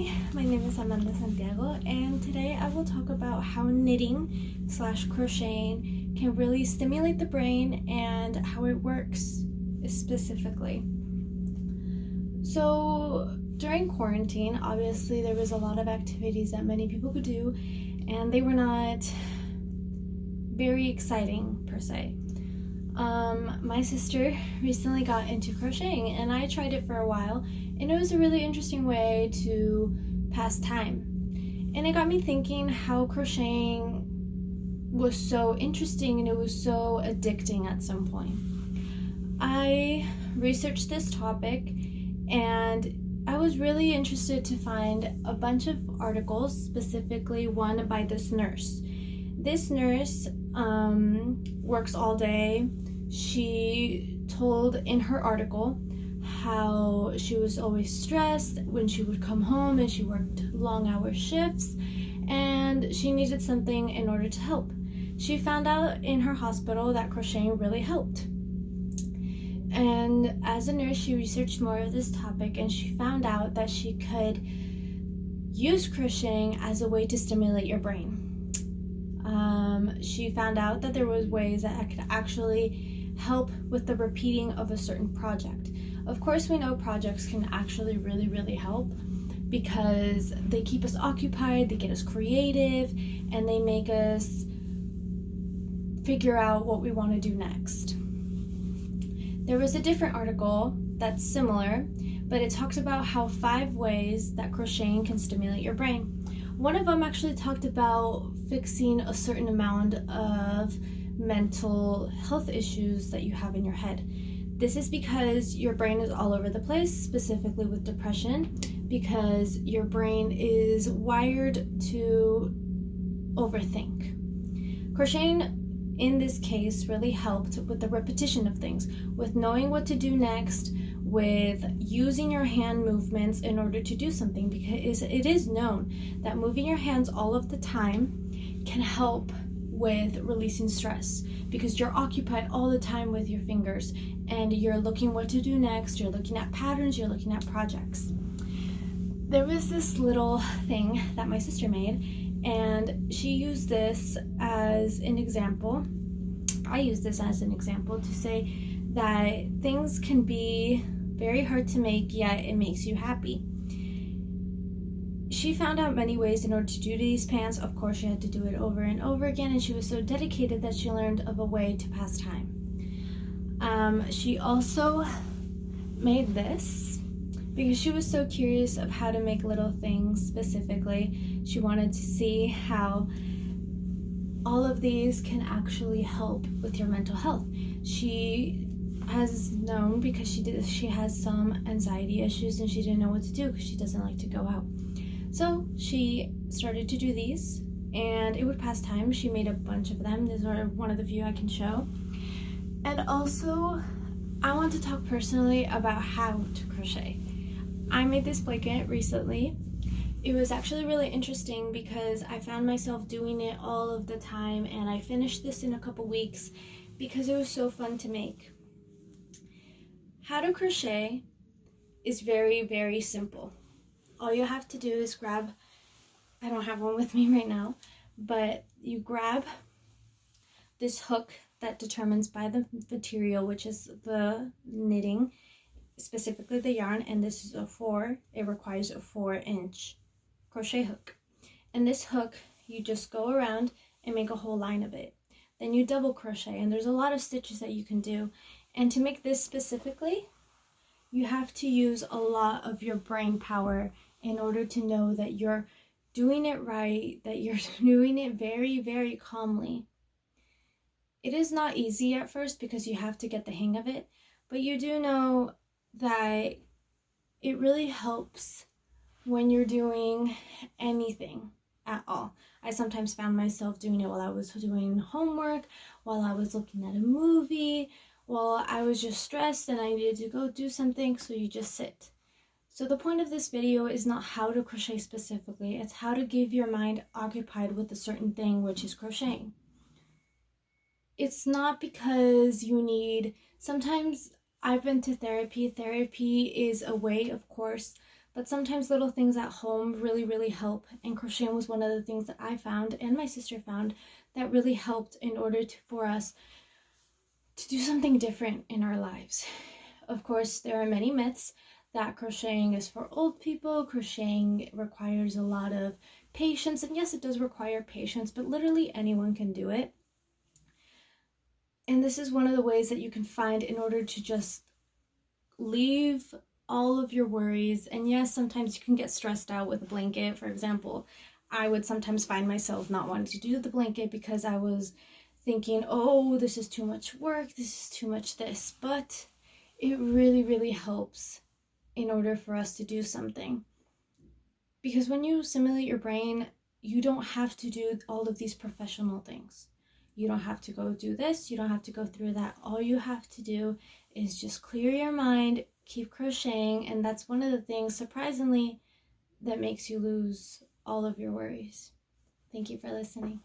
Hi, my name is Amanda Santiago, and today I will talk about how knitting/crocheting can really stimulate the brain and how it works specifically. So, during quarantine, obviously there was a lot of activities that many people could do, and they were not very exciting per se. My sister recently got into crocheting, and I tried it for a while, and it was a really interesting way to pass time. And it got me thinking how crocheting was so interesting and it was so addicting at some point. I researched this topic, and I was really interested to find a bunch of articles, specifically one by this nurse. This nurse works all day. She told in her article how she was always stressed when she would come home and she worked long hour shifts, and she needed something in order to help. She found out in her hospital that crocheting really helped. And as a nurse, she researched more of this topic, and she found out that she could use crocheting as a way to stimulate your brain. She found out that there was ways that I could actually help with the repeating of a certain project. Of course, we know projects can actually really help because they keep us occupied, they get us creative, and they make us figure out what we want to do next. There was a different article that's similar, but it talks about how 5 ways that crocheting can stimulate your brain. One of them actually talked about fixing a certain amount of mental health issues that you have in your head. This is because your brain is all over the place, specifically with depression, because your brain is wired to overthink. Crocheting in this case really helped with the repetition of things, with knowing what to do next, with using your hand movements in order to do something, because it is known that moving your hands all of the time can help with releasing stress, because you're occupied all the time with your fingers and you're looking what to do next, you're looking at patterns, you're looking at projects. There was this little thing that my sister made, and she used this as an example. I use this as an example to say that things can be very hard to make, yet it makes you happy. She found out many ways in order to do these pants. Of course, she had to do it over and over again, and she was so dedicated that she learned of a way to pass time. She also made this because she was so curious of how to make little things specifically. She wanted to see how all of these can actually help with your mental health. She has known, because she has some anxiety issues, and she didn't know what to do because she doesn't like to go out. So she started to do these, and it would pass time. She made a bunch of them. These are one of the few I can show. And also, I want to talk personally about how to crochet. I made this blanket recently. It was actually really interesting because I found myself doing it all of the time, and I finished this in a couple weeks because it was so fun to make. How to crochet is very simple. All you have to do is grab, I don't have one with me right now, but you grab this hook that determines by the material, which is the knitting, specifically the yarn, and this is it requires a 4-inch crochet hook. And this hook, you just go around and make a whole line of it. Then you double crochet, and there's a lot of stitches that you can do. And to make this specifically, you have to use a lot of your brain power in order to know that you're doing it right, that you're doing it very calmly. It is not easy at first because you have to get the hang of it, but you do know that it really helps when you're doing anything at all. I sometimes found myself doing it while I was doing homework, while I was looking at a movie, while I was just stressed and I needed to go do something, so you just sit. So the point of this video is not how to crochet specifically, it's how to give your mind occupied with a certain thing, which is crocheting. It's not because you need, sometimes I've been to therapy. Therapy is a way, of course, But sometimes little things at home really, really help. And crocheting was one of the things that I found and my sister found that really helped in order for us to do something different in our lives. Of course, there are many myths that crocheting is for old people. Crocheting requires a lot of patience. And yes, it does require patience, but literally anyone can do it. And this is one of the ways that you can find in order to just leave all of your worries. And yes, sometimes you can get stressed out with a blanket. For example, I would sometimes find myself not wanting to do the blanket because I was thinking, oh, this is too much work, this is too much this. But it really, really helps in order for us to do something. Because when you simulate your brain, you don't have to do all of these professional things. You don't have to go do this, you don't have to go through that. All you have to do is just clear your mind, keep crocheting, and that's one of the things, surprisingly, that makes you lose all of your worries. Thank you for listening.